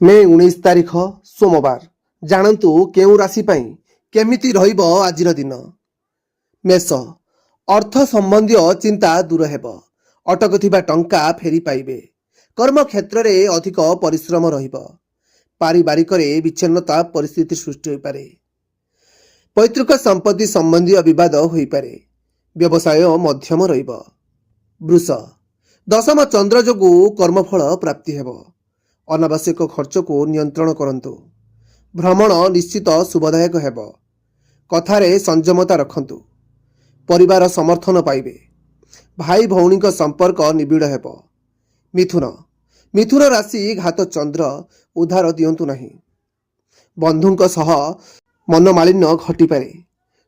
मे 19 तारिख सोमवार जानतु केउ राशि पाई केमिति रहिब आजिर दिन। मेष अर्थ संबंधी चिंता दूर हेब, अटकुथिबा टंका फेरी पाइबे। कर्म क्षेत्र रे अधिक परिश्रम रहिब। पारिवारिक रे विच्छिन्नता परिस्थिति सृष्टि होई पारे। पैतृक संपत्ति संबंधी विवाद होई पारे। व्यवसाय मध्यम रहिब। वृष दशम चंद्र जोगु कर्मफल प्राप्ति हेब। अनावश्यक खर्च को नियंत्रण करंतु। भ्रमण निश्चित शुभदायक हेब। कथारे संयमता रखंतु। परिवार समर्थन पाइबे। भाई भौणी संपर्क निबिड़ हेब। मिथुन मिथुन राशि घात चंद्र उधार दियंतु नहीं। बंधुंक सह मनमालिन्य घटी पारे।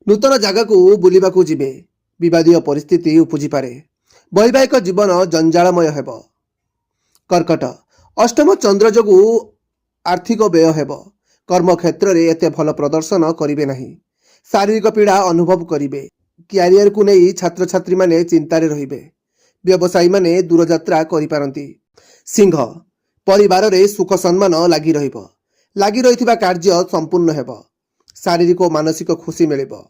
नूतन जगह को बुलिबा को जिबे। विवादीय परिस्थिति उपजी पारे। वैवाहिक जीवन जंजालमय हेब। कर्कट अष्टम चंद्र जोगु आर्थिक व्यय हेब। कर्म क्षेत्र रे एते भल प्रदर्शन करिवे नहीं। शारीरिक पीड़ा अनुभव करिवे। क्यारियर को नहीं छात्र छात्री माने चिंतारे रहिबे। व्यवसायी माने दूरयात्रा करि पारंती। सिंह परिवार रे सुख सम्मान लागी रहिबो। लागी रहिथिबा कार्य संपूर्ण हेब। शारीरिक और मानसिक खुशी मिलिबो।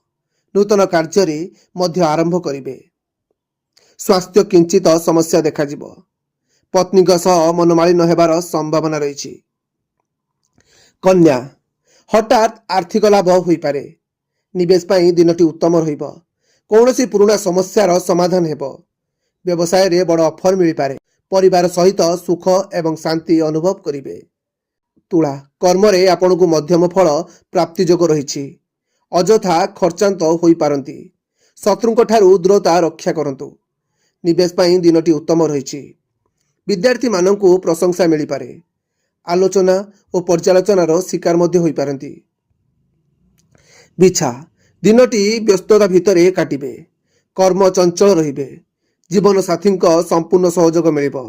नूतन कार्य रे मध्य आरंभ करिवे। स्वास्थ्य किंचित समस्या देखा जिवो। पत्नी सह मनमालिन्य हेबार संभावना रही। कन्या हठात आर्थिक लाभ होई पारे। निवेश पाई दिनटी उत्तम रहिबो। कौनसी पुराना समस्यार समाधान हेबो। व्यवसाय रे बड़ ऑफर मिल पारे। परिवार सहित सुख एवं शांति अनुभव करिवे। तुला कर्म रे आपन को मध्यम फल प्राप्ति जोग रही। अजथा खर्चांत होई पारंती। शत्रुंक ठारू दूरता रक्षा करंतु। निवेश पाई दिनटी उत्तम रही। विद्यार्थी मानंकु प्रशंसा मिली पारे। आलोचना और पर्यालोचनार शिकार मध्य होई पारंती। बिछा दिनटी व्यस्तता भितरे काटिबे। कर्म चंचल रहिबे। जीवन साथी संपूर्ण सहयोग मिलिबो।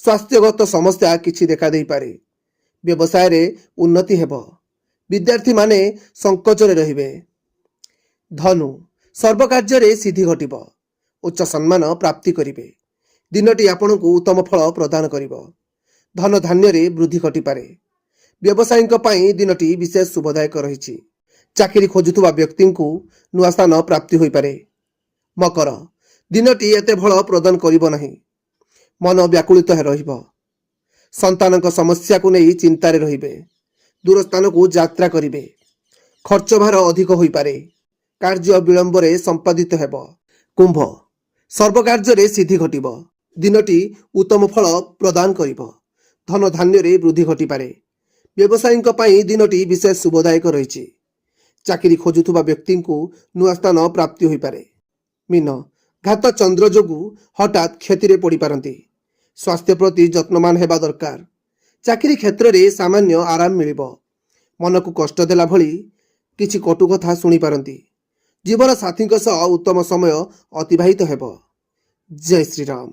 स्वास्थ्यगत समस्या किछि देखा देई पारे। व्यवसाय रे उन्नति हेबो। विद्यार्थी माने संकोच रे रहिबे। धनु सर्व कार्य रे सिद्धि घटिबो। उच्च सम्मान प्राप्ति करिवे। दिनटी आपन को उत्तम फल प्रदान करिबो। धन धान्य रे वृद्धि घटी पारे। व्यवसायीक पई दिनटी विशेष शुभदायक रही। चाकरी खोजुथुबा व्यक्ति को नुआ स्थान प्राप्ति होई पारे। मकर दिनटी एते भल प्रदान करिबो नहीं। मन व्याकुलित रहिबो। संतानक समस्या को नहीं चिंतारे रहिबे। दूर स्थान को यात्रा करिवे। खर्च भार अधिक होई पारे। कार्य विलंब रे संपादित हेबो। कुंभ सर्व कार्य रे सिद्धि घटिबो। दिनटी उत्तम फल प्रदान करिबो। धन धान्य रे वृद्धि घटी पारे। व्यवसायीक पई दिनटी विशेष शुभदायक रही। चाकरी खोजुथुबा व्यक्ति को नुआ स्थान प्राप्ति होई पारे। मीन घात चंद्र जोगु हठात क्षति रे पड़ी पारंती। स्वास्थ्य प्रति जत्नमान हेबा दरकार। चाकरी क्षेत्र रे सामान्य आराम मिलिबो। मन को कष्ट देला भली किछि कटु कथा सुनी पारंती। जीवन साथी सह उत्तम समय अतिबाहित हेबो। जय श्री राम।